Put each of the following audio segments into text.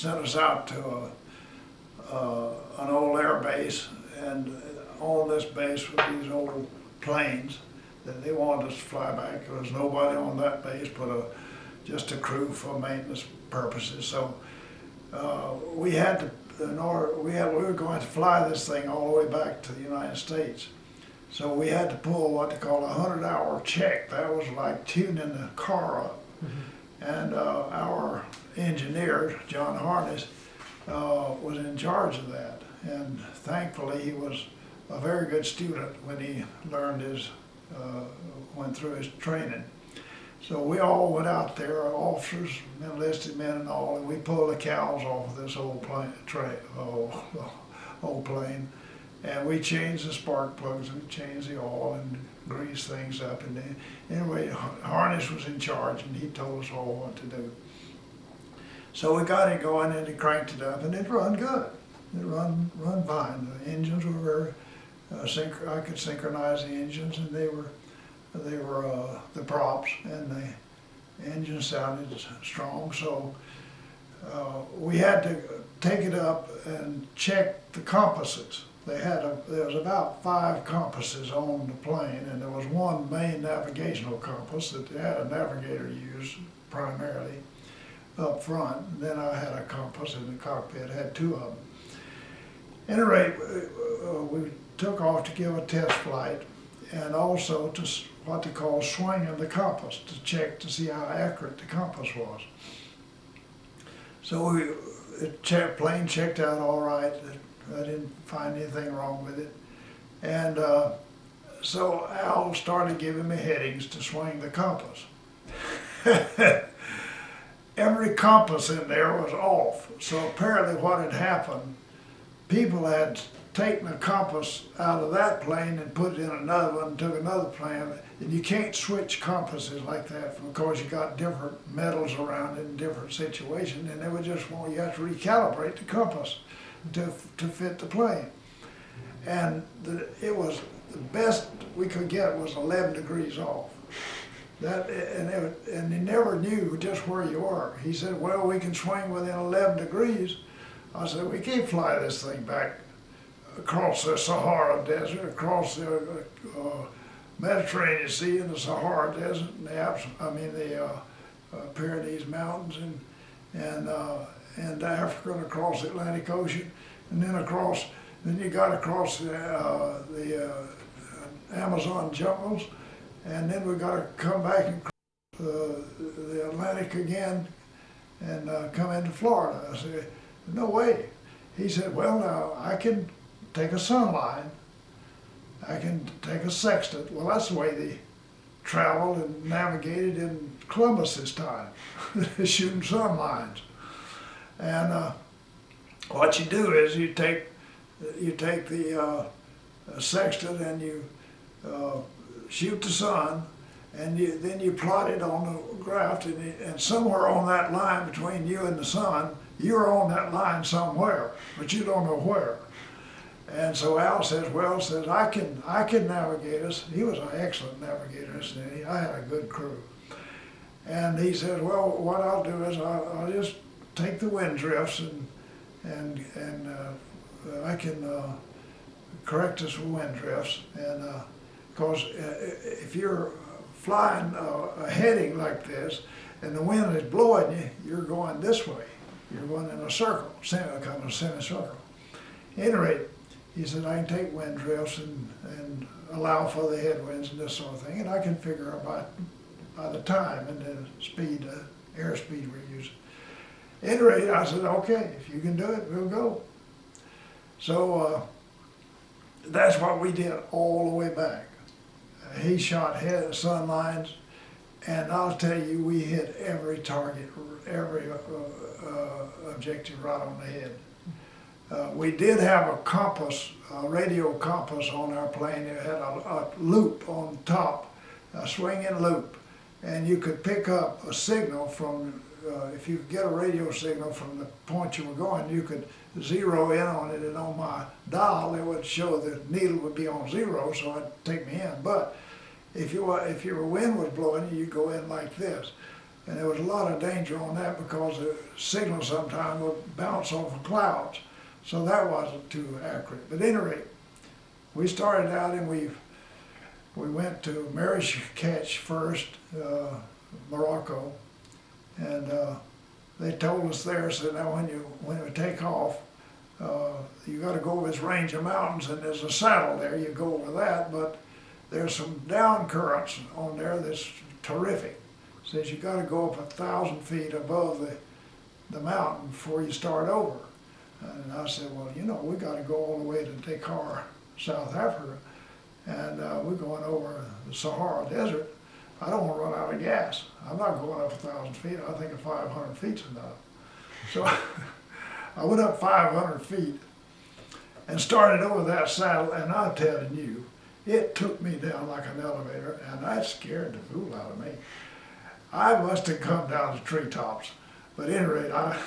sent us out to an old air base, and on this base were these old planes that they wanted us to fly back. There was nobody on that base but just a crew for maintenance purposes. So we had to, we were going to fly this thing all the way back to the United States. So we had to pull what they call a 100-hour check. That was like tuning the car up. And our engineer, John Harness, was in charge of that. And thankfully he was a very good student when he learned went through his training. So we all went out there, officers, enlisted men and all, and we pulled the cowls off of this old plane. And we changed the spark plugs and changed the oil and greased things up. And then, anyway, Harness was in charge and he told us all what to do. So we got it going and he cranked it up and it run good. It run fine. The engines were very, I could synchronize the engines, and they were the props, and the engine sounded strong. So we had to take it up and check the compasses. There was about 5 compasses on the plane, and there was one main navigational compass that had a navigator use primarily up front. And then I had a compass in the cockpit, had 2 of them. At any rate, we took off to give a test flight, and also to what they call swinging the compass to check to see how accurate the compass was. So the plane checked out all right. I didn't find anything wrong with it. And so Al started giving me headings to swing the compass. Every compass in there was off. So apparently what had happened, people had taken a compass out of that plane and put it in another one and took another plane. And you can't switch compasses like that because you got different metals around in different situations, and they would just want you have to recalibrate the compass to fit the plane. And it was the best we could get was 11 degrees off. And he never knew just where you were. He said, well, we can swing within 11 degrees. I said, we can't fly this thing back across the Sahara Desert, across the Mediterranean Sea and the Sahara Desert, and the Pyrenees Mountains, and Africa, and across the Atlantic Ocean, and then across. Then you got across the Amazon jungles, and then we got to come back and cross the Atlantic again, and come into Florida. I said, no way. He said, well, now I can take a sunline, I can take a sextant. Well, that's the way they traveled and navigated in Columbus's time, shooting sunlines. And what you do is you take the sextant and you shoot the sun, and then you plot it on the graph, and somewhere on that line between you and the sun, you're on that line somewhere, but you don't know where. And so Al says, I can navigate us. He was an excellent navigator, and I had a good crew. And he said, well, what I'll do is I'll just take the wind drifts and I can correct us with wind drifts. And because if you're flying a heading like this and the wind is blowing you, you're going this way. You're going in a circle, kind of semicircle. At any rate, he said, I can take wind drifts and allow for the headwinds and this sort of thing, and I can figure about by the time and the speed, airspeed we're using. At any rate, I said, okay, if you can do it, we'll go. So that's what we did all the way back. He shot sun lines, and I'll tell you, we hit every target, every objective right on the head. We did have a compass, a radio compass on our plane. It had a loop on top, a swinging loop, and you could pick up a signal from, if you could get a radio signal from the point you were going, you could zero in on it, and on my dial it would show the needle would be on 0, so it'd take me in. But if your wind was blowing, you'd go in like this. And there was a lot of danger on that because the signal sometimes would bounce off of clouds. So that wasn't too accurate. But at any rate, we started out and we went to Marrakech first, Morocco, and they told us there, said, now when you take off, you got to go over this range of mountains, and there's a saddle there, you go over that, but there's some down currents on there that's terrific. Says you got to go up 1,000 feet above the mountain before you start over. And I said, well, you know, we got to go all the way to Dakar, South Africa, and we're going over the Sahara Desert. I don't want to run out of gas. I'm not going up 1,000 feet. I think 500 feet's enough. So I went up 500 feet and started over that saddle, and I'm telling you, it took me down like an elevator, and that scared the fool out of me. I must have come down to treetops, but at any rate, I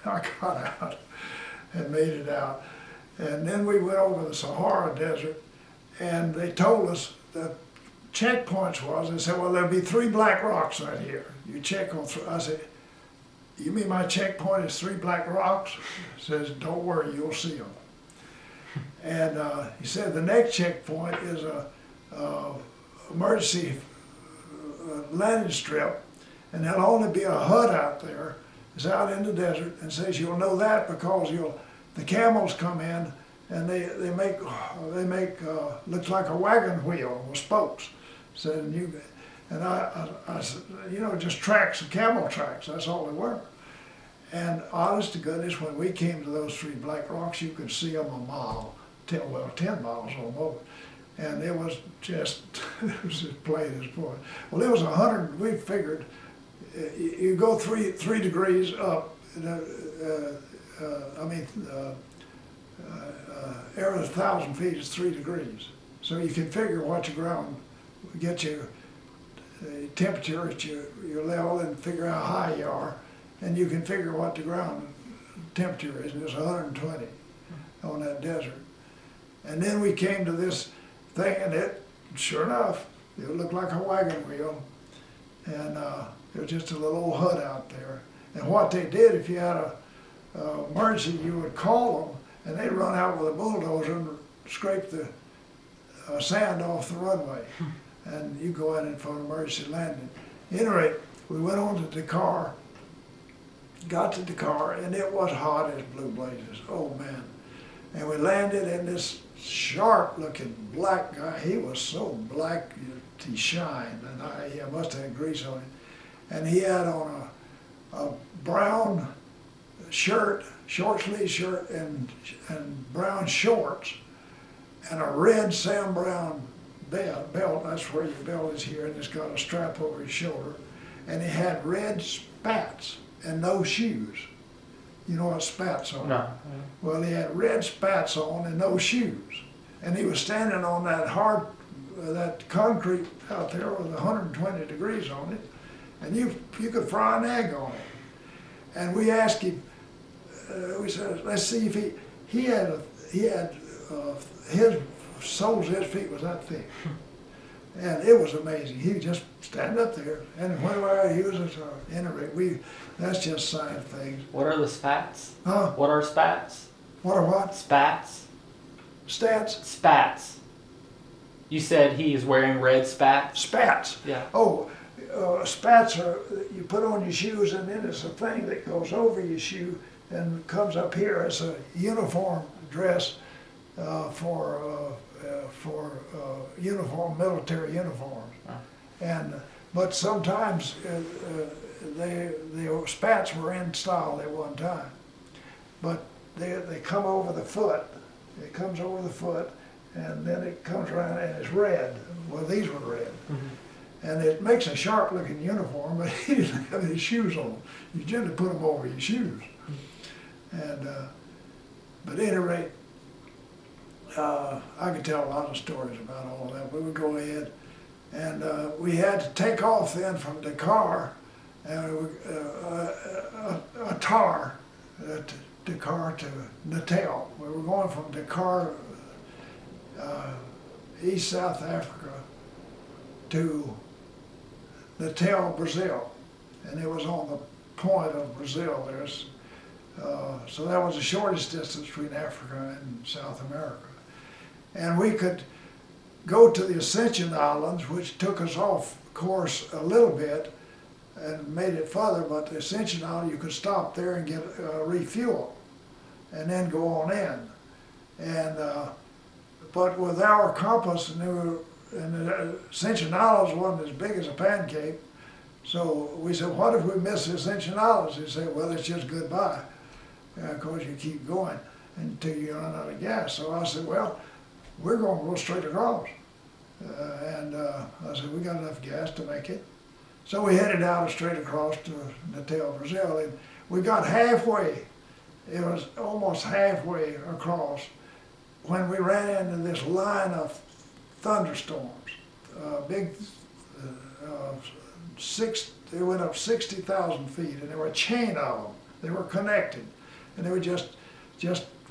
got out and made it out. And then we went over the Sahara Desert, and they told us that checkpoints was, they said, well, there'll be 3 black rocks right here. You check on 3. I said, you mean my checkpoint is 3 black rocks? He says, don't worry, you'll see them. And he said the next checkpoint is a emergency landing strip, and there'll only be a hut out there. It's out in the desert, and says you'll know that because the camels come in and they make looks like a wagon wheel with spokes. So I said, you know, just tracks, camel tracks. That's all they were. And honest to goodness, when we came to those 3 black rocks, you could see them a mile, 10 miles almost. And it was just, it was as plain as point. Well, it was 100, we figured, you go 3 degrees up, every 1,000 feet is 3 degrees. So you can figure what your ground, get your temperature at your level and figure how high you are. And you can figure what the ground temperature is, and it's 120 on that desert. And then we came to this thing, and it, sure enough, it looked like a wagon wheel. And there was just a little old hut out there. And what they did, if you had a emergency, you would call them, and they'd run out with a bulldozer and scrape the sand off the runway. And you go in for an emergency landing. At any rate, we went on to Dakar, got to Dakar, and it was hot as blue blazes. Oh man. And we landed in this sharp looking black guy. He was so black he shined, and he must have had grease on him. And he had on a brown shirt, short sleeve shirt, and brown shorts, and a red Sam Brown belt. That's where your belt is here, and it's got a strap over his shoulder. And he had red spats and no shoes. You know what spats are? No. Well, he had red spats on and no shoes. And he was standing on that that concrete out there with 120 degrees on it. And you could fry an egg on it. And we asked him, we said, let's see if he had his soles of his feet was that thick. And it was amazing. He would just stand up there, and whenever he was that's just science things. What are the spats? Huh? What are spats? What are what? Spats. Stats? Spats. You said he is wearing red spats? Spats. Yeah. Oh, spats are, you put on your shoes, and then it's a thing that goes over your shoe and comes up here. It's a uniform dress for uniform, military uniforms. And but sometimes the spats were in style at one time, but they come over the foot. It comes over the foot, and then it comes around and it's red. Well, these were red. Mm-hmm. And it makes a sharp looking uniform, but he didn't have his shoes on. You generally put them over your shoes. And but at any rate, I could tell a lot of stories about all of that. We would go ahead, and we had to take off then from Dakar, and Dakar to Natal. We were going from Dakar, East South Africa, to Natal, Brazil. and it was on the point of Brazil. So that was the shortest distance between Africa and South America. And we could go to the Ascension Islands, which took us off course a little bit and made it further, but the Ascension Island, you could stop there and get refuel and then go on in. And but with our compass, and the Ascension Islands wasn't as big as a pancake, so we said, what if we miss the Ascension Islands? He said, well, it's just goodbye. Of course, you keep going until you run out of gas. So I said, well, we're going to go straight across. I said, we got enough gas to make it. So we headed out straight across to Natal, Brazil, and we got halfway. It was almost halfway across when we ran into this line of thunderstorms. They went up 60,000 feet, and there were a chain of them. They were connected, and they were just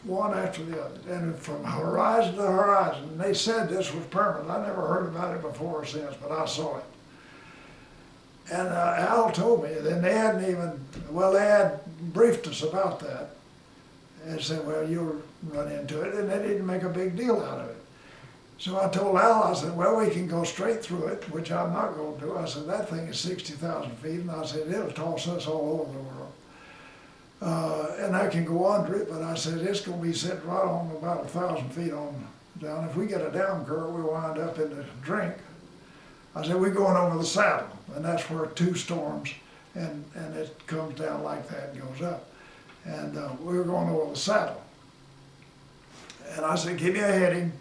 one after the other, and from horizon to horizon. And they said this was permanent. I never heard about it before or since, but I saw it. And Al told me, then they hadn't even, well, they had briefed us about that and said, well, you'll run into it, and they didn't make a big deal out of it. So I told Al, I said, well, we can go straight through it, which I'm not going to do. I said, that thing is 60,000 feet, and I said, it'll toss us all over the world. And I can go under it, but I said, it's going to be sitting right on about 1,000 feet on down. If we get a down curve, we wind up in the drink. I said, we're going over the saddle, and that's where two storms, and it comes down like that and goes up. And we were going over the saddle. And I said, give me a heading.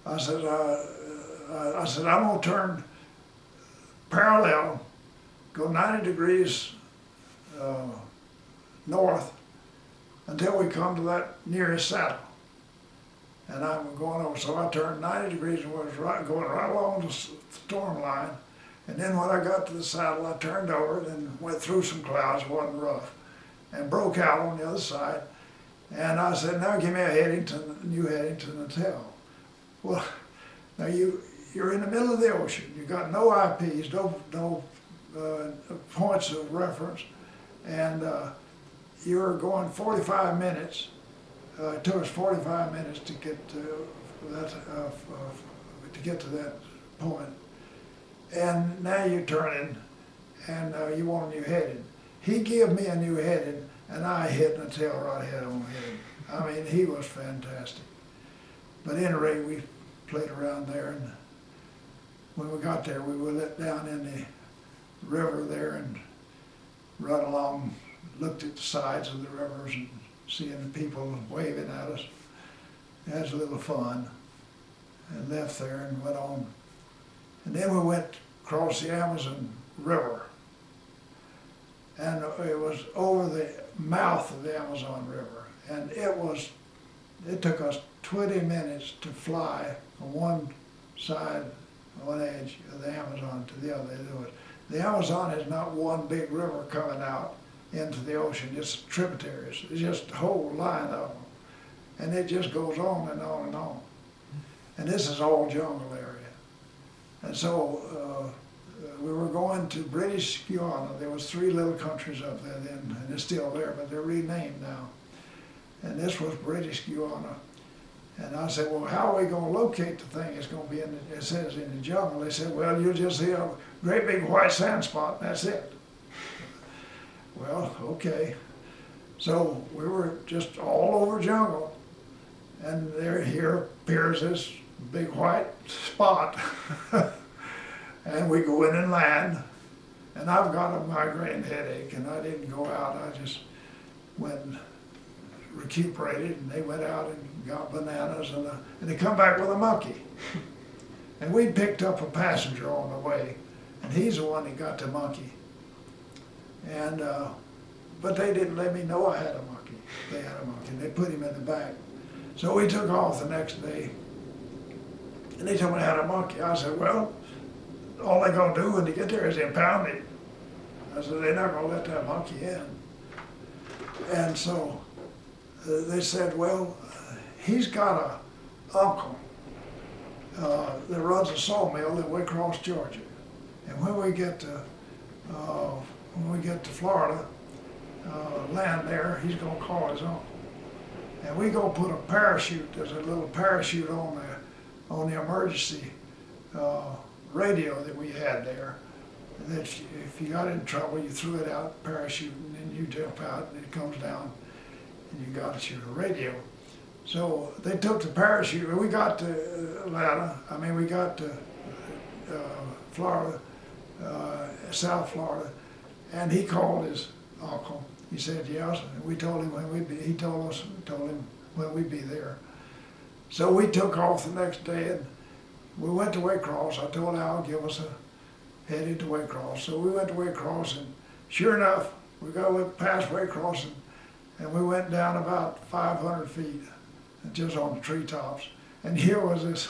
I said, I'm going to turn parallel, go 90 degrees north until we come to that nearest saddle. And I'm going over, so I turned 90 degrees and was going right along the storm line. And then when I got to the saddle, I turned over and went through some clouds, it wasn't rough, and broke out on the other side. And I said, now give me a new heading to Natal. Well, now you're in the middle of the ocean. You got no IPs, no points of reference, and you're going 45 minutes. It took us 45 minutes to get to that point. And now you're turning, and you want a new heading. He gave me a new heading, and I hit Natal right head on head. I mean, he was fantastic. But at any rate, we played around there, and when we got there, we were let down in the river there and run along, looked at the sides of the rivers and seeing the people waving at us. Had a little fun, and left there and went on. And then we went across the Amazon River, and it was over the mouth of the Amazon River, and it took us 20 minutes to fly from one side, one edge of the Amazon to the other. The Amazon is not one big river coming out into the ocean, it's tributaries. It's just a whole line of them. And it just goes on and on and on. And this is all jungle area. And so we were going to British Guiana. There was 3 little countries up there then, and it's still there, but they're renamed now. And this was British Guiana. And I said, well, how are we going to locate the thing? It's going to be it says in the jungle. They said, well, you'll just see a great big white sand spot, and that's it. Well, okay. So we were just all over jungle, and here appears this big white spot. And we go in and land, and I've got a migraine headache, and I didn't go out. I just went and recuperated, and they went out and got bananas, and they come back with a monkey. And we picked up a passenger on the way, and he's the one that got the monkey. And but they didn't let me know I had a monkey. They had a monkey. They put him in the back. So we took off the next day, and they told me I had a monkey. I said, well, all they're going to do when they get there is impound it. I said, they're not going to let that monkey in. And so they said, well, he's got an uncle that runs a sawmill that way across Georgia. And when we get to when we get to Florida, land there, he's gonna call his own. And we gonna put a parachute, there's a little parachute on the emergency radio that we had there. And that if you got in trouble, you threw it out, parachute, and then you jump out and it comes down and you got your radio. So they took the parachute, and we got to we got to Florida, South Florida, and he called his uncle. He said yes, and we told him when we'd be, he told him when we'd be there. So we took off the next day, and we went to Waycross. I told Al, give us headed to Waycross. So we went to Waycross, and sure enough, we got past Waycross, and we went down about 500 feet, just on the treetops. And here was this,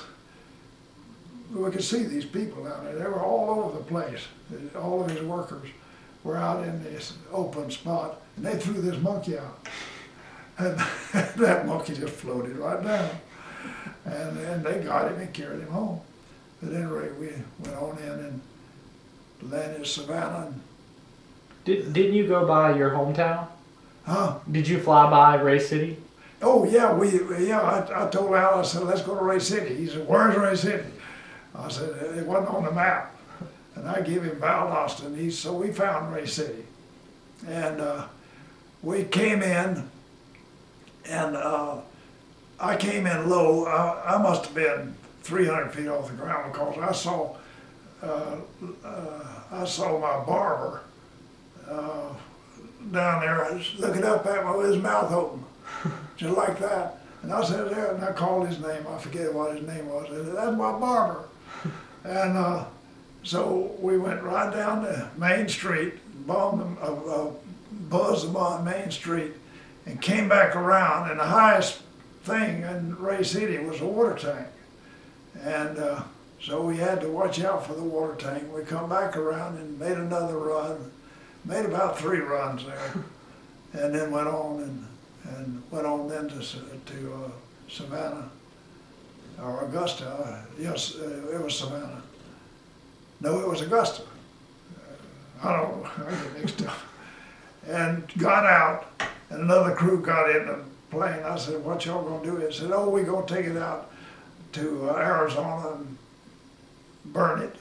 we could see these people down there. They were all over the place. All of his workers were out in this open spot, and they threw this monkey out. And that monkey just floated right down. And they got him and carried him home. But anyway, we went on in and landed in Savannah. And, Didn't you go by your hometown? huh? Did you fly by Ray City? Oh yeah, I told Al, I said, let's go to Ray City. He said, where's Ray City? I said, it wasn't on the map. And I gave him Valdosta, and so we found Ray City. And we came in, and I came in low. I must have been 300 feet off the ground, because I saw my barber down there looking up at me with his mouth open, just like that. And I said, there, and I called his name. I forget what his name was. I said, that's my barber. And so we went right down to Main Street, buzzed the Main Street, and came back around. And the highest thing in Ray City was a water tank. And so we had to watch out for the water tank. We come back around and made another run, made about 3 runs there, and then went on and went on then to Savannah, or Augusta. Yes, it was Savannah. No, it was Augusta. I don't know, I get mixed up. And got out, and another crew got in the plane. I said, what y'all gonna do? They said, oh, we gonna take it out to Arizona and burn it.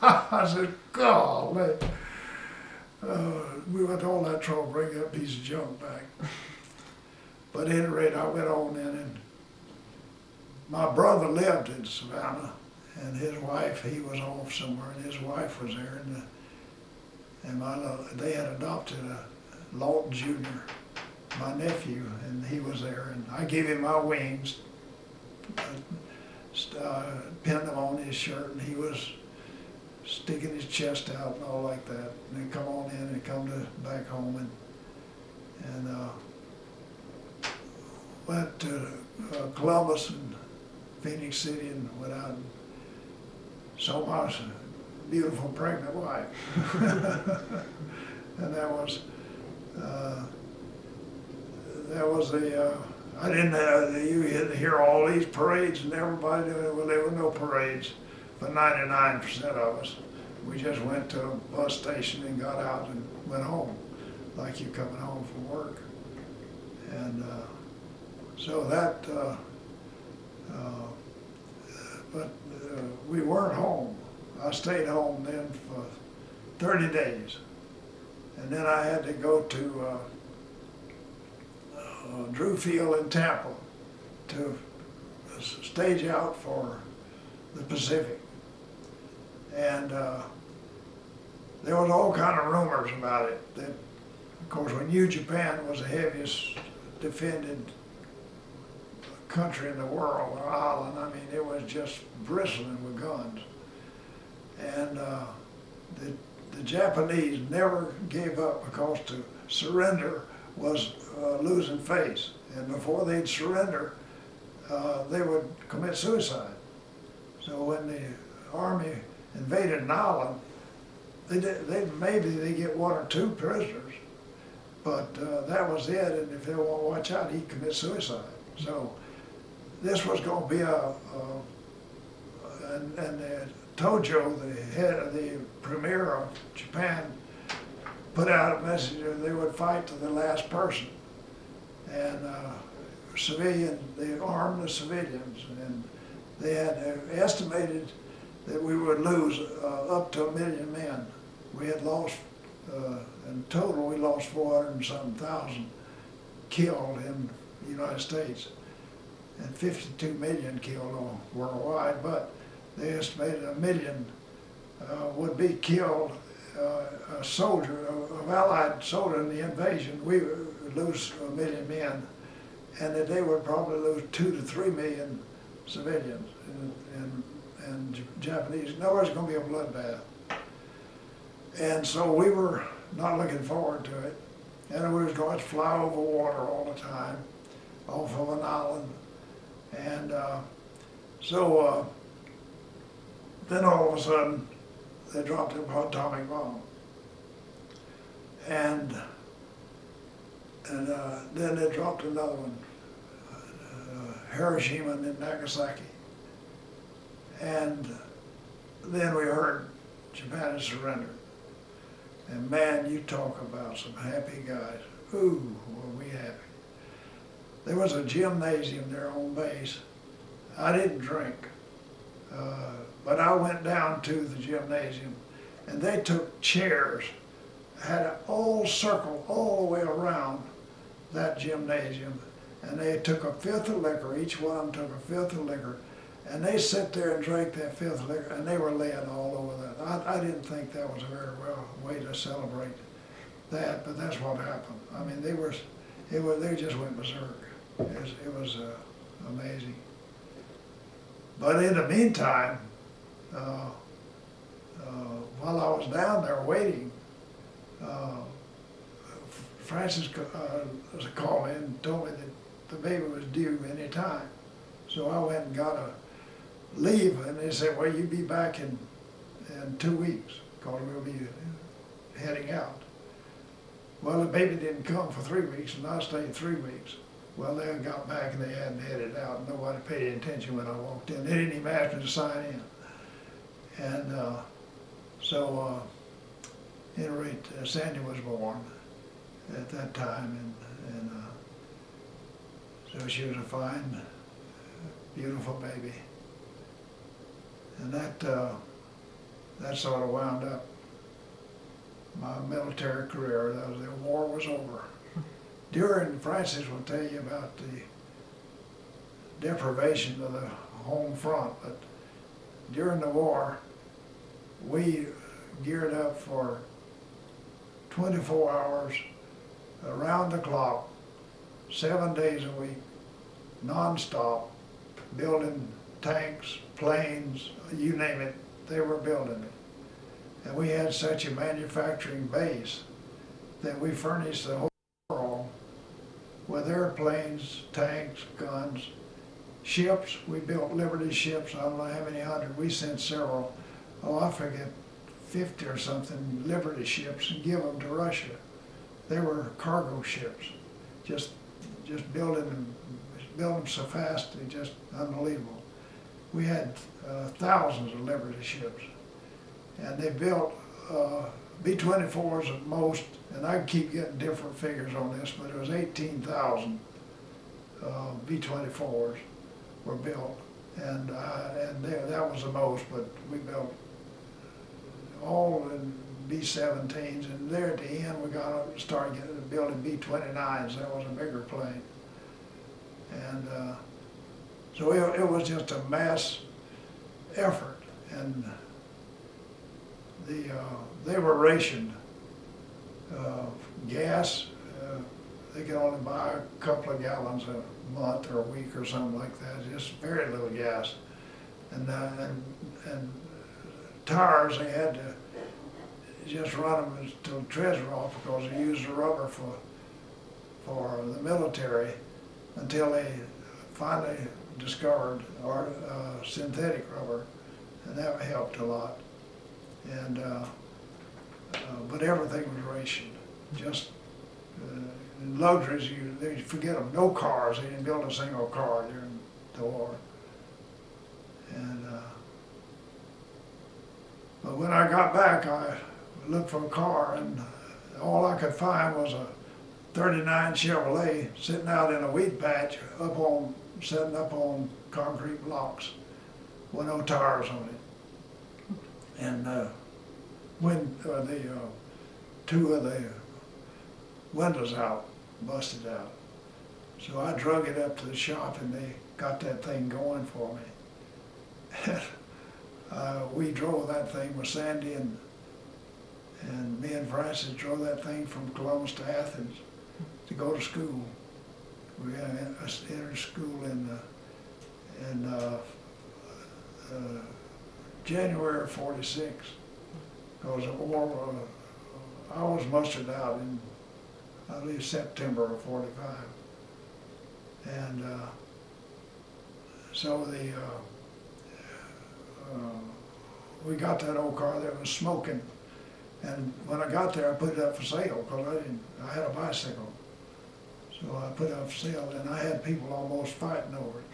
I said, golly. We went to all that trouble to bring that piece of junk back. But at any rate, I went on in, and my brother lived in Savannah, and his wife, he was off somewhere, and his wife was there, and they had adopted a Lawton Jr., my nephew, and he was there, and I gave him my wings, pinned them on his shirt, and he was sticking his chest out and all like that. And then come on in and come back home, and went to Columbus and Phoenix City, and went out and saw my beautiful pregnant wife. And that was I didn't you had to hear all these parades, and everybody, well, there were no parades for 99% of us. We just went to a bus station and got out and went home, like you coming home from work. And so that, but we weren't home. I stayed home then for 30 days. And then I had to go to Drew Field in Tampa to stage out for the Pacific. And there was all kind of rumors about it. That, of course, when New Japan was the heaviest defended country in the world, or island, I mean, it was just bristling with guns. And the Japanese never gave up, because to surrender was losing face. And before they'd surrender, they would commit suicide. So when the Army invaded an island, maybe they get 1 or 2 prisoners, but that was it. And if they won't watch out, he'd commit suicide. So this was going to be and Tojo, the premier of Japan, put out a message that they would fight to the last person. And they armed the civilians, and they had estimated that we would lose up to 1 million men. We had lost, in total, we lost 400 and something thousand killed in the United States, and 52 million killed worldwide, but they estimated 1 million would be killed. A soldier, of Allied soldier in the invasion, we would lose 1 million men, and that they would probably lose 2 to 3 million civilians and Japanese. No, there's going to be a bloodbath. And so we were not looking forward to it, and we was going to fly over water all the time, off of an island, and then all of a sudden, they dropped an atomic bomb. And then they dropped another one, Hiroshima and then Nagasaki. And then we heard Japan had surrendered. And man, you talk about some happy guys. Ooh, were we happy. There was a gymnasium there on base. I didn't drink. But I went down to the gymnasium, and they took chairs, had an all circle all the way around that gymnasium, and they took a fifth of liquor, each one of them took a fifth of liquor, and they sat there and drank that fifth of liquor, and they were laying all over that. I didn't think that was a very well way to celebrate that, but that's what happened. I mean, they just went berserk. It was amazing. But in the meantime, while I was down there waiting, Francis called me and told me that the baby was due any time. So I went and got a leave, and they said, well, you'll be back in 2 weeks, because we'll be heading out. Well, the baby didn't come for 3 weeks, and I stayed 3 weeks. Well, they got back and they hadn't headed out, and nobody paid any attention when I walked in. They didn't even ask me to sign in. And at any rate, Sandy was born at that time, and so she was a fine, beautiful baby. And that sort of wound up my military career. The war was over. Francis will tell you about the deprivation of the home front, but during the war, we geared up for 24 hours, around the clock, 7 days a week, nonstop, building tanks, planes, you name it, they were building it. And we had such a manufacturing base that we furnished the whole world with airplanes, tanks, guns, ships. We built Liberty ships, I don't know how many hundred, we sent several, I forget, 50 or something Liberty ships, and give them to Russia. They were cargo ships, just building them so fast, they just unbelievable. We had thousands of Liberty ships, and they built B-24s at most, and I keep getting different figures on this, but it was 18,000 B-24s were built, and that was the most, but we built all in B-17s, and there at the end we started building B-29s. That was a bigger plane, and so it was just a mass effort, and they were rationed gas. They could only buy a couple of gallons a month or a week or something like that, just very little gas, and tires, they had to just run them until the treads were off, because they used the rubber for the military, until they finally discovered synthetic rubber, and that helped a lot. And but everything was rationed. Just luxuries, they forget them. No cars. They didn't build a single car during the war. And but when I got back, I looked for a car, and all I could find was a 39 Chevrolet sitting out in a weed patch setting up on concrete blocks with no tires on it. And two of the windows busted out. So I drug it up to the shop and they got that thing going for me. We drove that thing with Sandy and me and Francis drove that thing from Columbus to Athens to go to school. We entered school in January of '46. Because I was mustered out in, I believe, September of '45. And so we got that old car that was smoking. And when I got there, I put it up for sale because I had a bicycle. So I put it up for sale and I had people almost fighting over it.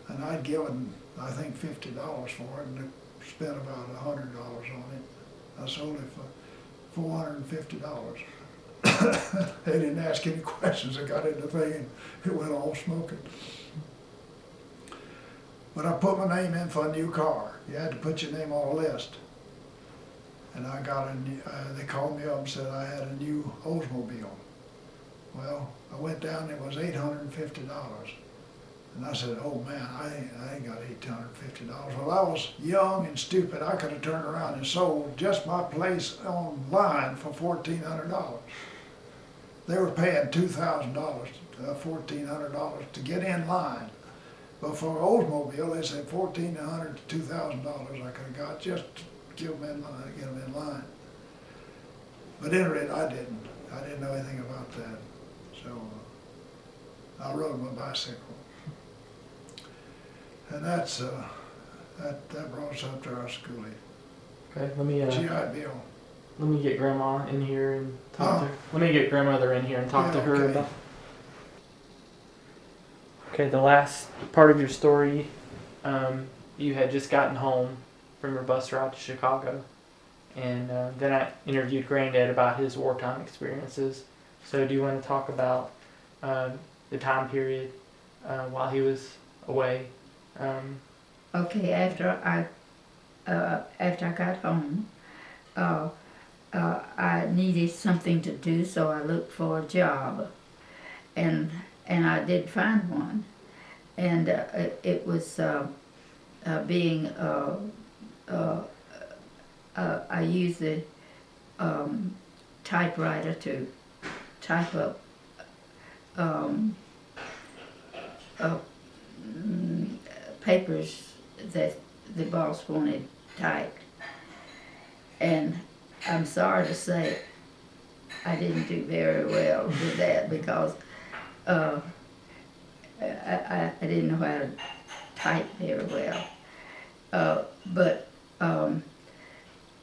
And I'd given, I think, $50 for it and spent about $100 on it. I sold it for $450. They didn't ask any questions. I got in the thing and it went all smoking. But I put my name in for a new car. You had to put your name on a list. And I got they called me up and said I had a new Oldsmobile. Well, I went down, it was $850. And I said, oh man, I ain't got $850. Well, I was young and stupid. I could have turned around and sold just my place online for $1,400. They were paying $2,000, $1,400 to get in line. But for Oldsmobile, they said $1,400 to $2,000 I could have got just to get them in line. But at any rate, I didn't know anything about that. So I rode my bicycle. And that brought us up to our schooling. Okay, let me GI Bill. let me get Grandma in here and talk to her. Let me get Grandmother in here and talk to her okay. about. Okay, the last part of your story, you had just gotten home from your bus ride to Chicago, and then I interviewed Granddad about his wartime experiences. So do you want to talk about the time period while he was away? Okay, after I got home, I needed something to do, so I looked for a job, and I did find one, and it was being I used the typewriter to type up papers that the boss wanted typed. And I'm sorry to say I didn't do very well with that because I didn't know how to type very well. But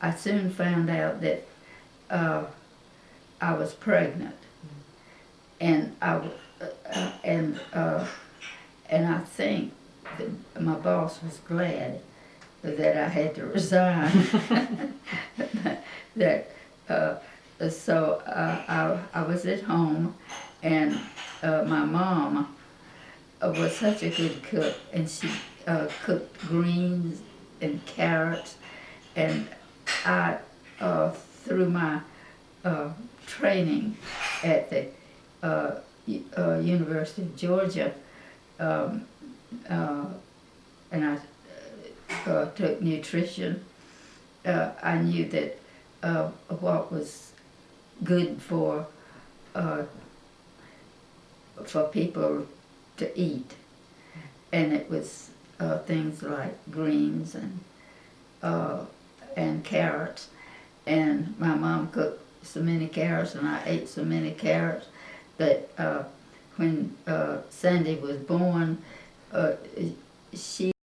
I soon found out that I was pregnant, and I think that my boss was glad that I had to resign. So I was at home, and my mom was such a good cook, and she cooked greens and carrots, and I through my training at the University of Georgia, and I took nutrition. I knew that what was good for people to eat, and it was things like greens and carrots. And my mom cooked so many carrots, and I ate so many carrots that when Sandy was born, she